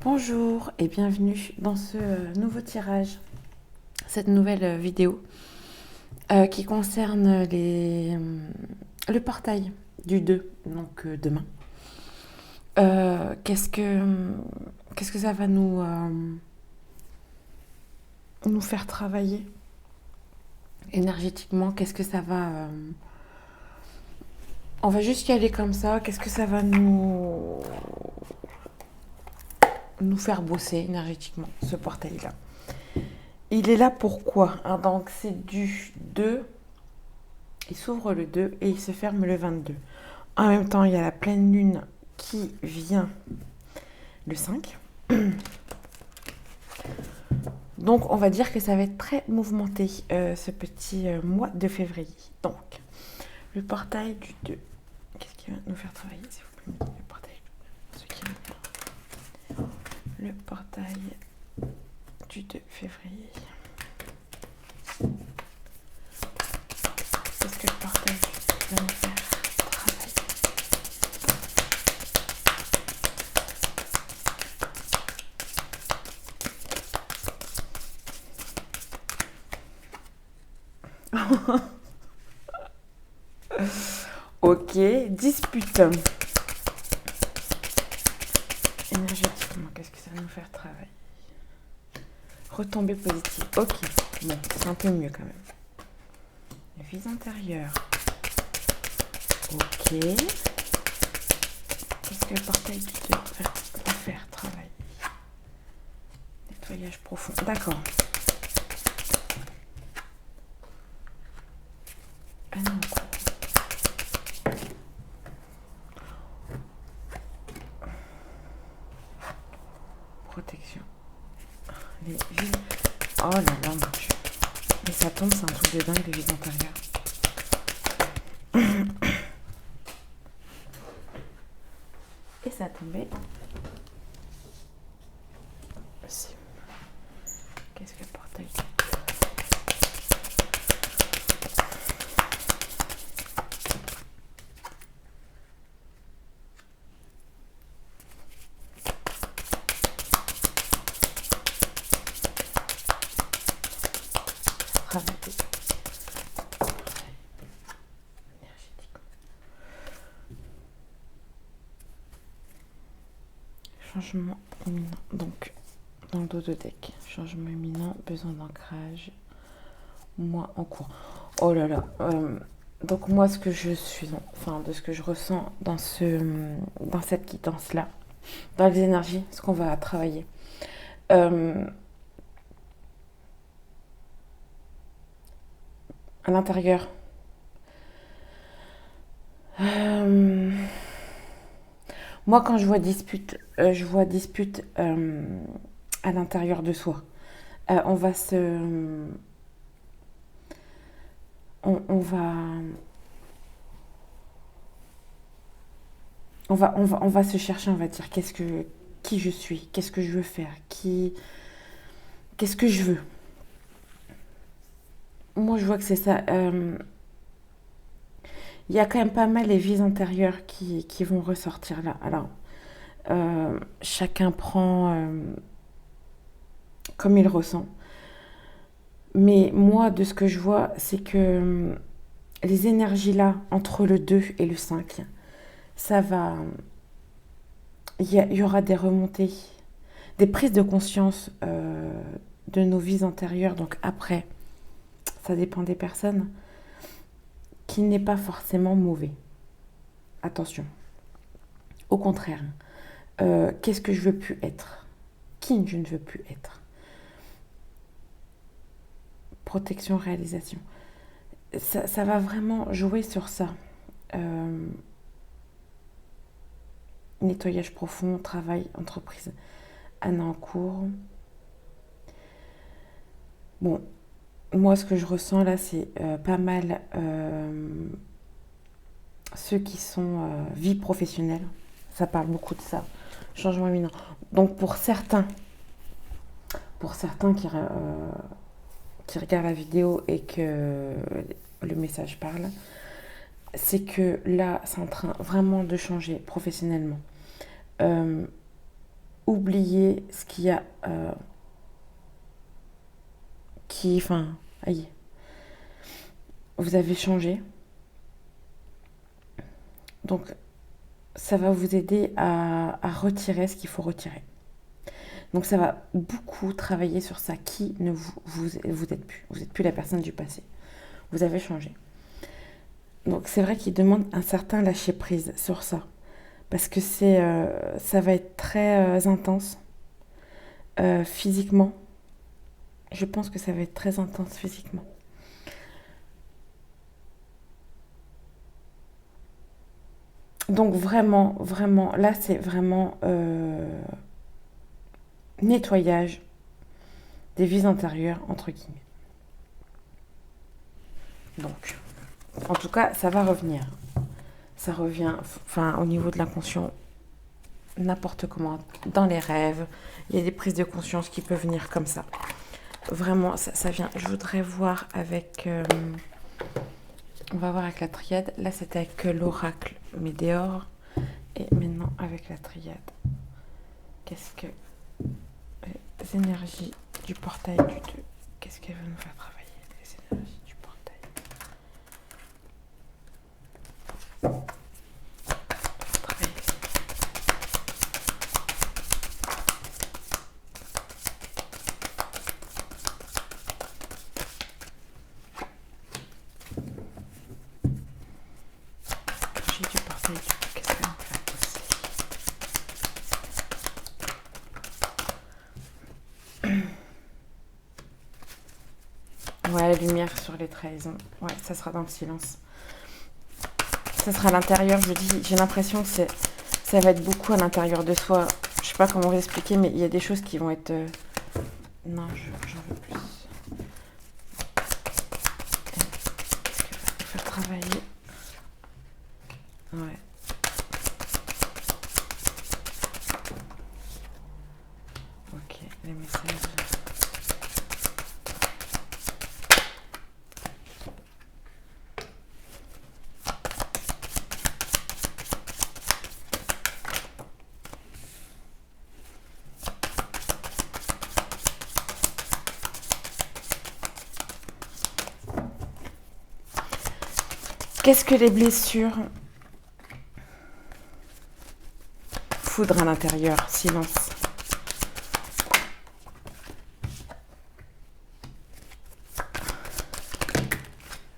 Bonjour et bienvenue dans ce nouveau tirage, cette nouvelle vidéo qui concerne le portail du 2, donc demain. Qu'est-ce que ça va nous faire travailler énergétiquement? Qu'est-ce que ça va... on va juste y aller comme ça. Qu'est-ce que ça va nous faire bosser énergétiquement, ce portail-là? Il est là pourquoi? Donc c'est du 2, il s'ouvre le 2 et il se ferme le 22. En même temps, il y a la pleine lune qui vient le 5. Donc on va dire que ça va être très mouvementé ce petit mois de février. Donc le portail du 2. Qu'est-ce qui va nous faire travailler, s'il vous plaît? Le portail Le portail du 2 février. Qu'est-ce que le portail va nous faire travailler? Ok, dispute. Énergétiquement, qu'est-ce que ça va nous faire travailler? Retombée positive. Ok, bon, c'est un peu mieux quand même. La vie intérieure. Ok. Qu'est-ce que le portail du 2 va faire travailler? Nettoyage profond. D'accord. Ah non, quoi. Protection. Les vies. Oh là là, mon Dieu. Mais ça tombe, c'est un truc de dingue, les vies intérieures. Et ça a tombé. Qu'est-ce que le portail? Changement imminent. Donc, dans le dos de deck, changement imminent, besoin d'ancrage, moi en cours. Oh là là. Donc moi, ce que je suis, enfin, de ce que je ressens dans cette quittance-là, dans les énergies, ce qu'on va travailler. À l'intérieur. Moi, quand je vois dispute à l'intérieur de soi. On va se chercher, on va dire qui je suis, qu'est-ce que je veux faire, qu'est-ce que je veux. Moi, je vois que c'est ça. Il y a quand même pas mal les vies intérieures qui vont ressortir là. Alors, chacun prend comme il ressent. Mais moi, de ce que je vois, c'est que les énergies là, entre le 2 et le 5, ça va... Il y aura des remontées, des prises de conscience de nos vies antérieures. Donc après, ça dépend des personnes, qui n'est pas forcément mauvais. Attention. Au contraire, qu'est-ce que je veux plus être? Qui je ne veux plus être? Protection, réalisation. Ça va vraiment jouer sur ça. Nettoyage profond, travail, entreprise. Anna en cours. Bon, moi, ce que je ressens là, c'est pas mal ceux qui sont vie professionnelle. Ça parle beaucoup de ça. Changement imminent. Donc, pour certains qui regardent la vidéo et que le message parle, c'est que là, c'est en train vraiment de changer professionnellement. oublier ce qu'il y a, enfin, aïe, vous avez changé. Donc, ça va vous aider à retirer ce qu'il faut retirer. Donc, ça va beaucoup travailler sur ça. Qui ne vous êtes plus. Vous n'êtes plus la personne du passé. Vous avez changé. Donc, c'est vrai qu'il demande un certain lâcher-prise sur ça. Parce que ça va être très intense physiquement. Je pense que ça va être très intense physiquement. Donc vraiment, vraiment, là c'est vraiment nettoyage des vies intérieures, entre guillemets. Donc, en tout cas, ça va revenir. Ça revient, enfin, au niveau de l'inconscient, n'importe comment, dans les rêves. Il y a des prises de conscience qui peuvent venir comme ça. Vraiment, ça vient. Je voudrais voir avec... on va voir avec la triade. Là, c'était avec l'oracle Médéor. Et maintenant, avec la triade. Qu'est-ce que les énergies du portail du 2, qu'est-ce qu'elles veulent nous faire travailler, les énergies du portail. J'ai du portail du 2, qu'est-ce qu'elles vont faire aussi. Ouais, lumière sur les trahisons. Ouais, ça sera dans le silence. Ça sera à l'intérieur, je dis, j'ai l'impression que ça va être beaucoup à l'intérieur de soi. Je sais pas comment vous expliquer, mais il y a des choses qui vont être... Non, j'en veux plus. Qu'est-ce que va faire travailler? Ouais. Ok, les messages. Qu'est-ce que les blessures? Foudre à l'intérieur, silence.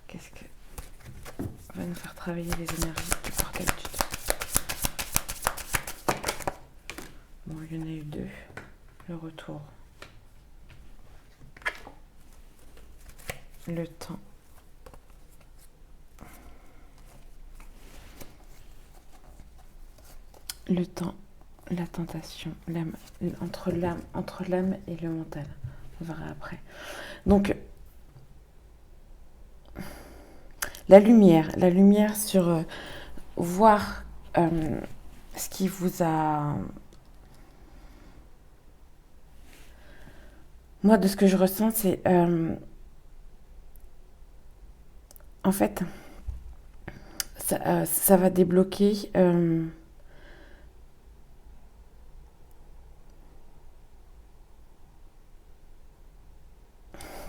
Qu'est-ce que va nous faire travailler les énergies du portail du 2? Bon, il y en a eu 2. Le retour. Le temps. Le temps, la tentation, entre l'âme et le mental. On verra après. Donc, la lumière sur voir ce qui vous a... Moi, de ce que je ressens, c'est... en fait, ça va débloquer...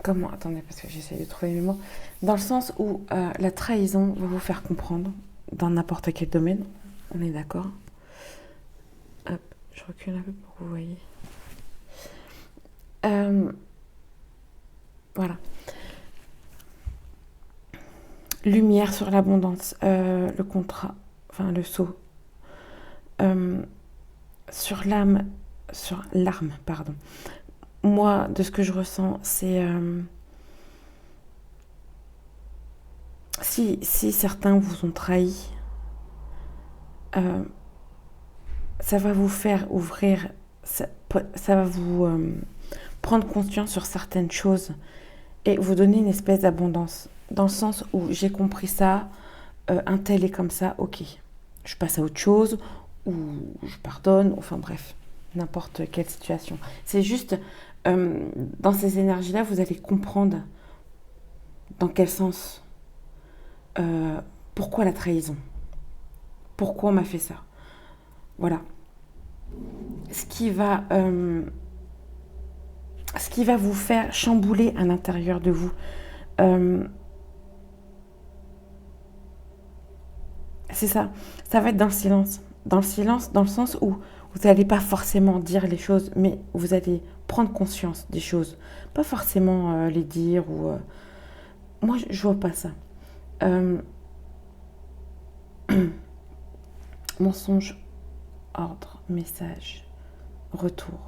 Comment? Attendez, parce que j'essaie de trouver mes mots. Dans le sens où la trahison va vous faire comprendre, dans n'importe quel domaine, on est d'accord. Hop, je recule un peu pour que vous voyez. Voilà. Lumière sur l'abondance, le contrat, enfin le sceau. Sur l'arme, pardon. Moi, de ce que je ressens, c'est... si certains vous ont trahi, ça va vous faire ouvrir, ça va vous prendre conscience sur certaines choses et vous donner une espèce d'abondance. Dans le sens où j'ai compris ça, un tel est comme ça, ok. Je passe à autre chose, ou je pardonne, enfin bref, n'importe quelle situation. C'est juste, dans ces énergies-là, vous allez comprendre dans quel sens, pourquoi la trahison, pourquoi on m'a fait ça. Voilà. ce qui va, euh, ce qui va vous faire chambouler à l'intérieur de vous. Euh, c'est ça. Ça va être dans le silence. Dans le silence, dans le sens où vous n'allez pas forcément dire les choses, mais vous allez prendre conscience des choses. Pas forcément les dire ou... Moi, je vois pas ça. Euh, Mensonge, ordre, message, retour.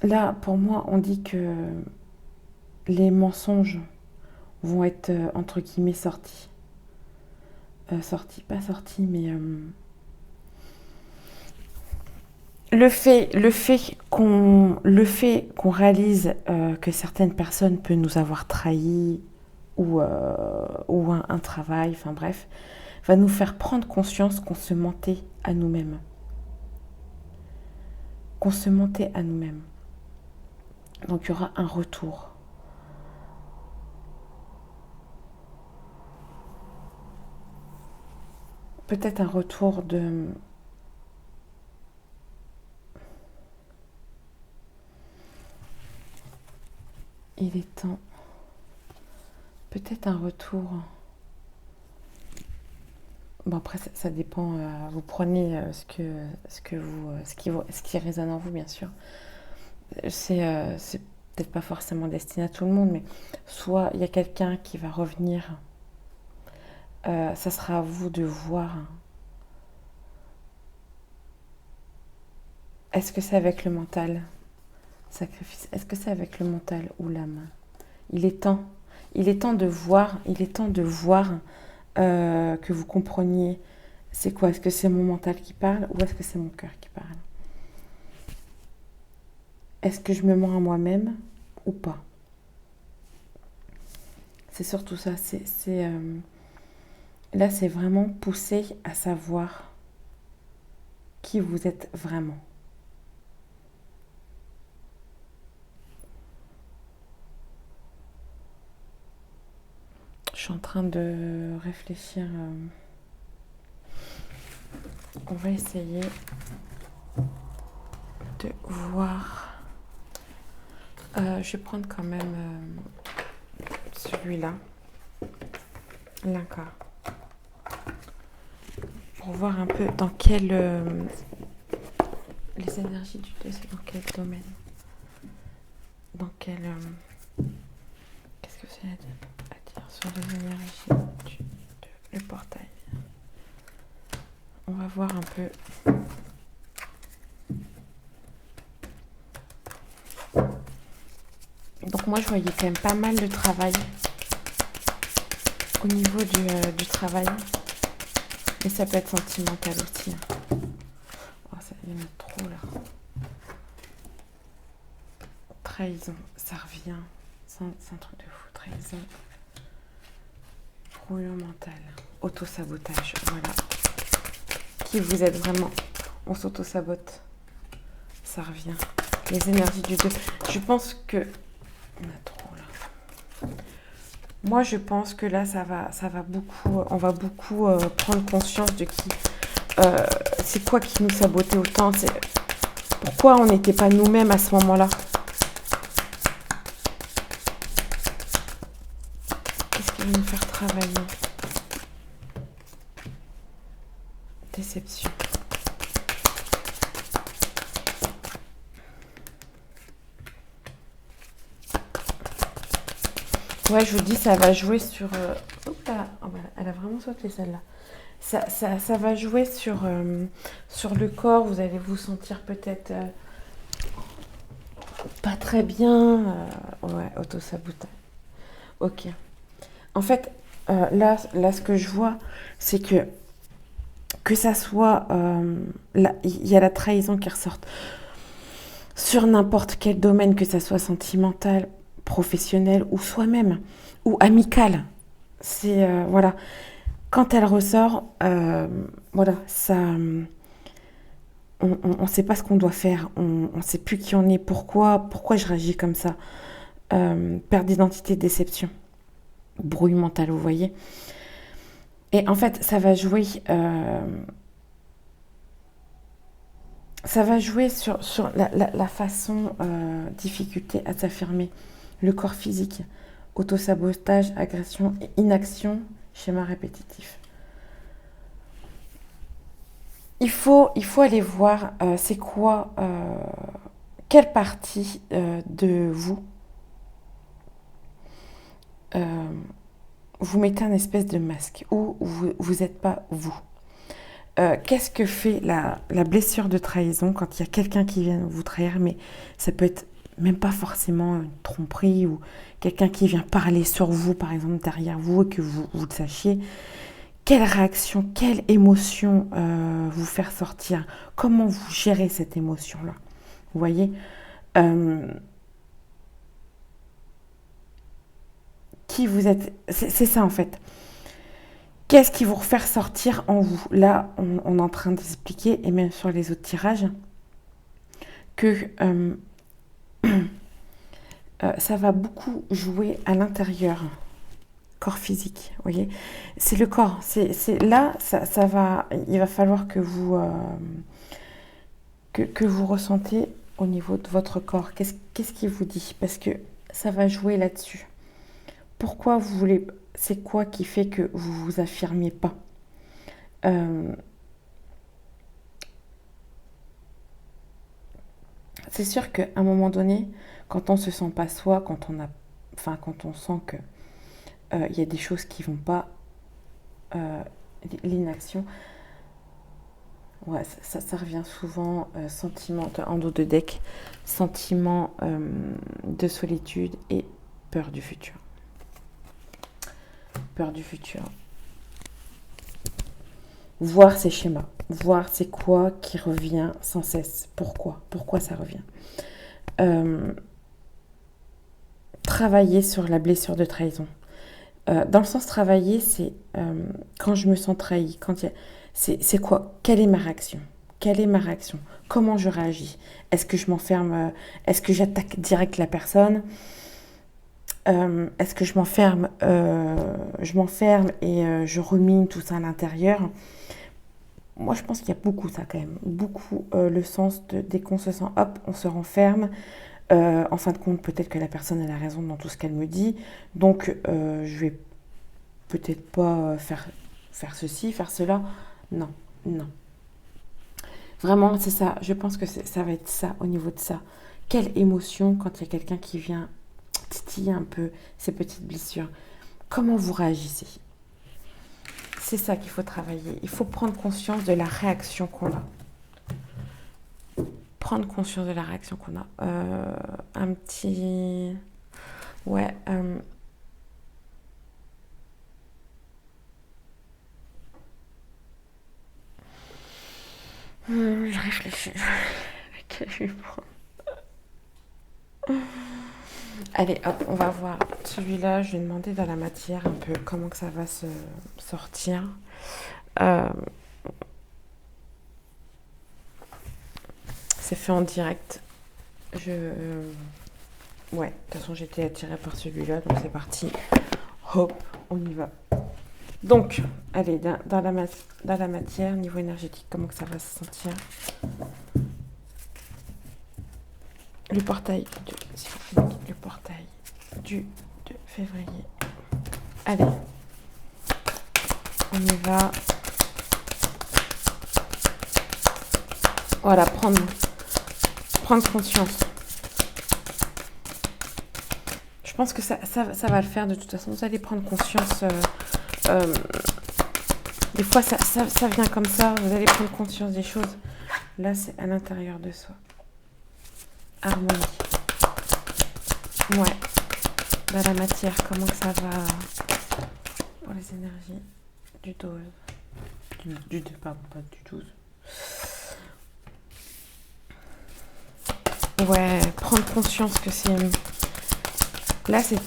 Là, pour moi, on dit que les mensonges vont être, entre guillemets, sortis. Sortis, pas sortis, mais... le fait qu'on réalise que certaines personnes peuvent nous avoir trahis ou un travail, enfin bref, va nous faire prendre conscience qu'on se mentait à nous-mêmes. Qu'on se mentait à nous-mêmes. Donc il y aura un retour. Peut-être un retour de... Il est temps. Peut-être un retour. Bon après ça dépend. Vous prenez ce qui résonne en vous bien sûr. C'est peut-être pas forcément destiné à tout le monde, mais soit il y a quelqu'un qui va revenir. Ça sera à vous de voir. Est-ce que c'est avec le mental, sacrifice? Est-ce que c'est avec le mental ou l'âme? Il est temps. Il est temps de voir. Il est temps de voir que vous compreniez c'est quoi. Est-ce que c'est mon mental qui parle ou est-ce que c'est mon cœur qui parle? Est-ce que je me mens à moi-même ou pas? C'est surtout ça. Là, c'est vraiment pousser à savoir qui vous êtes vraiment. Je suis en train de réfléchir. On va essayer de voir. Je vais prendre quand même celui-là, l'inca, pour voir un peu dans quel... les énergies du 2, c'est dans quel domaine? Dans quel... qu'est-ce que c'est à dire sur les énergies du 2, le portail? On va voir un peu... Donc moi je voyais quand même pas mal de travail au niveau du travail, mais ça peut être sentimental aussi. Oh, ça y en a trop là. Trahison, ça revient, c'est un truc de fou. Trahison, brouillon mental, auto-sabotage, voilà. Qui vous êtes vraiment? On s'auto-sabote, ça revient. Les énergies du 2, je pense que... On a trop là. Moi, je pense que là, ça va beaucoup. On va beaucoup prendre conscience de qui. C'est quoi qui nous sabotait autant? C'est pourquoi on n'était pas nous-mêmes à ce moment-là? Qu'est-ce qui va nous faire travailler? Déception. Ouais, je vous dis, ça va jouer sur... Hop là, oh, voilà, elle a vraiment sauté celle-là. Ça va jouer sur le corps. Vous allez vous sentir peut-être pas très bien. Ouais, auto-sabotage. Ok. En fait, là, ce que je vois, c'est que ça soit... il y a la trahison qui ressort. Sur n'importe quel domaine, que ça soit sentimental, professionnel ou soi-même, ou amical. C'est... voilà. Quand elle ressort, voilà, ça... On ne sait pas ce qu'on doit faire, on ne sait plus qui on est, pourquoi je réagis comme ça. Perte d'identité, déception, brouille mentale, vous voyez. Et en fait, ça va jouer sur la façon, difficulté à s'affirmer, le corps physique, autosabotage, agression, inaction, schéma répétitif. Il faut aller voir, c'est quoi, quelle partie de vous, euh, vous mettez un espèce de masque, ou vous n'êtes pas vous. Qu'est-ce que fait la blessure de trahison quand il y a quelqu'un qui vient vous trahir, mais ça peut être même pas forcément une tromperie ou quelqu'un qui vient parler sur vous, par exemple derrière vous, et que vous le sachiez. Quelle réaction, quelle émotion vous faire sortir? Comment vous gérez cette émotion-là? Vous voyez, euh, qui vous êtes? C'est ça en fait. Qu'est-ce qui vous faire sortir en vous? Là, on est en train d'expliquer, et même sur les autres tirages, que ça va beaucoup jouer à l'intérieur, corps physique, vous voyez. C'est le corps. Là, ça va, il va falloir que vous ressentez au niveau de votre corps. Qu'est-ce qui vous dit? Parce que ça va jouer là-dessus. Pourquoi vous voulez... C'est quoi qui fait que vous vous affirmiez pas? Euh, c'est sûr qu'à un moment donné, quand on se sent pas soi, quand on sent que il y a des choses qui vont pas, euh, l'inaction, ouais, ça revient souvent, sentiment en dos de deck, sentiment de solitude et peur du futur. Peur du futur. Voir ces schémas, voir c'est quoi qui revient sans cesse, pourquoi ça revient. Euh, Travailler sur la blessure de trahison. Dans le sens travailler, c'est quand je me sens trahi, c'est quoi? Quelle est ma réaction? Quelle est ma réaction? Comment je réagis? Est-ce que je m'enferme? Est-ce que j'attaque direct la personne? Est-ce que je m'enferme et je rumine tout ça à l'intérieur? Moi, je pense qu'il y a beaucoup ça quand même. Beaucoup le sens de dès qu'on se sent, hop, on se renferme. En fin de compte, peut-être que la personne elle a raison dans tout ce qu'elle me dit. Donc, je vais peut-être pas faire ceci, faire cela. Non, non. Vraiment, c'est ça. Je pense que ça va être ça au niveau de ça. Quelle émotion quand il y a quelqu'un qui vient titiller un peu ces petites blessures? Comment vous réagissez? C'est ça qu'il faut travailler. Il faut prendre conscience de la réaction qu'on a. Prendre conscience de la réaction qu'on a. Un petit... Ouais. Je réfléchis. Lequel je vais prendre? Allez, hop, on va voir. Celui-là, je vais demander dans la matière un peu comment que ça va se sortir. Euh, c'est fait en direct. Ouais, de toute façon, j'ai été attirée par celui-là, donc c'est parti. Hop, on y va. Donc, allez, dans la matière, niveau énergétique, comment que ça va se sentir? Le portail du 2 février. Allez, on y va. Voilà, prendre conscience. Je pense que ça va le faire de toute façon. Vous allez prendre conscience. Des fois, ça vient comme ça. Vous allez prendre conscience des choses. Là, c'est à l'intérieur de soi. Harmonie. Ouais. Dans la matière, comment que ça va pour les énergies du 12. Du 2, pardon, pas du 12. Ouais, prendre conscience que c'est... Là, c'est...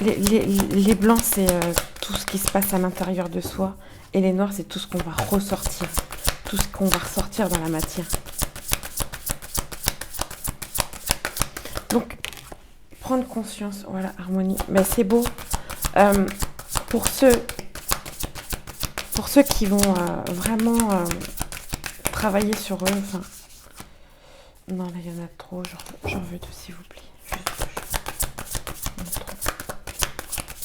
Les blancs, c'est tout ce qui se passe à l'intérieur de soi. Et les noirs, c'est tout ce qu'on va ressortir. Tout ce qu'on va ressortir dans la matière. Donc, prendre conscience, voilà, harmonie. Mais c'est beau. Pour ceux pour ceux qui vont vraiment travailler sur eux, enfin, non, là, il y en a trop, j'en veux deux, s'il vous plaît. Juste deux.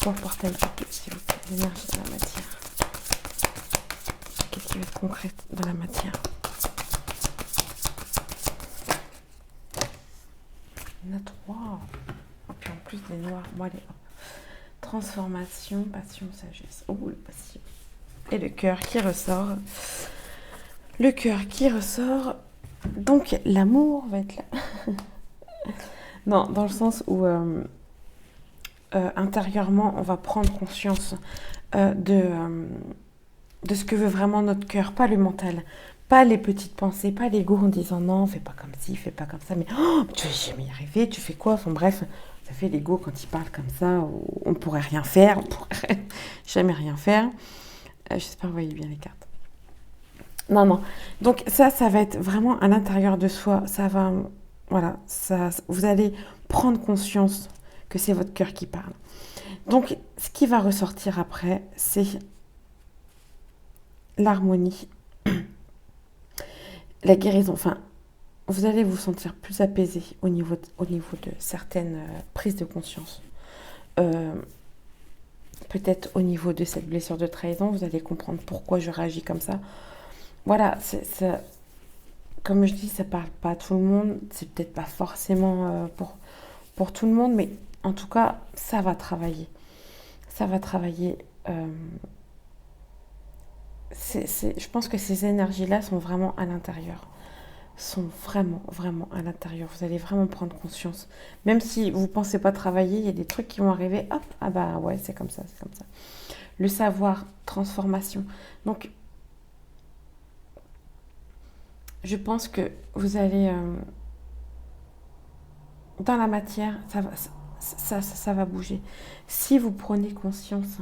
Pour le portail de deux, s'il vous plaît. L'énergie de la matière. Qu'est-ce qui va être concret dans la matière? Il y en a trois. Et puis en plus, des noirs. Bon, allez, hop. Transformation, passion, sagesse. Oh, le passion. Et le cœur qui ressort. Le cœur qui ressort. Donc, l'amour va être là. Non, dans le sens où intérieurement, on va prendre conscience de ce que veut vraiment notre cœur, pas le mental, pas les petites pensées, pas l'ego en disant non, fais pas comme ci, fais pas comme ça, mais oh, tu vas jamais y arriver, tu fais quoi? Enfin bref, ça fait l'ego quand il parle comme ça, on pourrait rien faire, on pourrait jamais rien faire. J'espère que vous voyez bien les cartes. Non. Donc ça va être vraiment à l'intérieur de soi. Ça va, voilà, vous allez prendre conscience que c'est votre cœur qui parle. Donc, ce qui va ressortir après, c'est l'harmonie, la guérison. Enfin, vous allez vous sentir plus apaisé au niveau de certaines prises de conscience. Peut-être au niveau de cette blessure de trahison, vous allez comprendre pourquoi je réagis comme ça. Voilà, comme je dis, ça parle pas à tout le monde. C'est peut-être pas forcément pour tout le monde, mais en tout cas, ça va travailler. Ça va travailler. Je pense que ces énergies-là sont vraiment à l'intérieur. Sont vraiment, vraiment à l'intérieur. Vous allez vraiment prendre conscience. Même si vous ne pensez pas travailler, il y a des trucs qui vont arriver. Hop, ah bah ouais, c'est comme ça, c'est comme ça. Le savoir, transformation. Donc, je pense que vous allez... dans la matière, ça va bouger. Si vous prenez conscience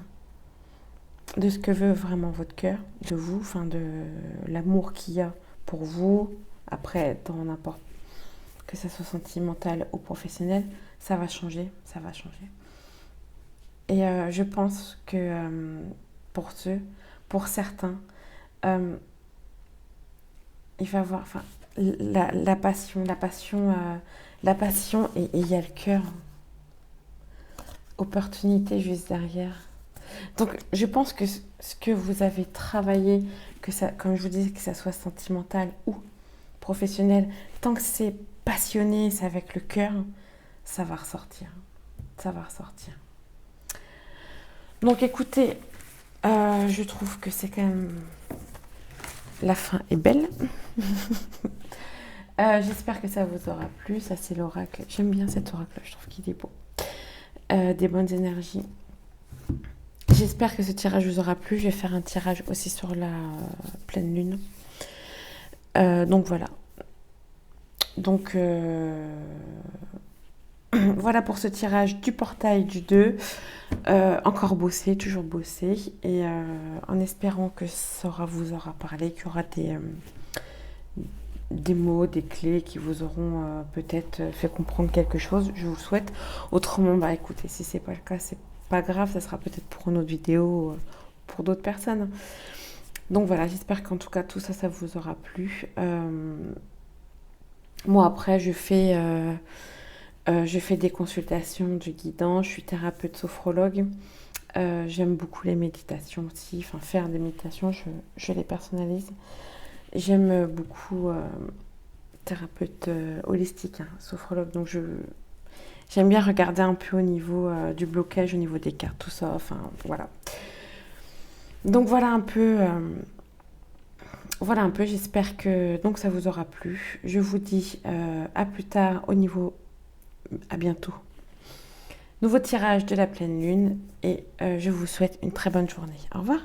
de ce que veut vraiment votre cœur, de vous, enfin de l'amour qu'il y a pour vous, après, dans n'importe, que ça soit sentimental ou professionnel, ça va changer, ça va changer. Et je pense que pour certains, il va y avoir, enfin, la passion, et il y a le cœur. Opportunité juste derrière. Donc, je pense que ce que vous avez travaillé, que ça, comme je vous disais, que ça soit sentimental ou professionnel, tant que c'est passionné, c'est avec le cœur, ça va ressortir. Ça va ressortir. Donc, écoutez, je trouve que c'est quand même... La fin est belle. J'espère que ça vous aura plu. Ça, c'est l'oracle. J'aime bien cet oracle. Je trouve qu'il est beau. Des bonnes énergies. J'espère que ce tirage vous aura plu. Je vais faire un tirage aussi sur la pleine lune. Donc voilà. Donc voilà pour ce tirage du portail du 2. Encore bossé, toujours bossé. Et en espérant que ça vous aura parlé, qu'il y aura des mots, des clés qui vous auront peut-être fait comprendre quelque chose, je vous le souhaite. Autrement, bah écoutez, si c'est pas le cas, c'est pas grave, ça sera peut-être pour une autre vidéo, pour d'autres personnes. Donc voilà, j'espère qu'en tout cas tout ça, ça vous aura plu. Moi après, je fais des consultations de guidance, je suis thérapeute sophrologue. J'aime beaucoup les méditations aussi, enfin faire des méditations, je les personnalise. J'aime beaucoup thérapeute holistique, hein, sophrologue, donc j'aime bien regarder un peu au niveau du blocage, au niveau des cartes, tout ça, enfin voilà. Donc voilà un peu, j'espère que donc ça vous aura plu. Je vous dis à plus tard à bientôt. Nouveau tirage de la pleine lune et je vous souhaite une très bonne journée. Au revoir.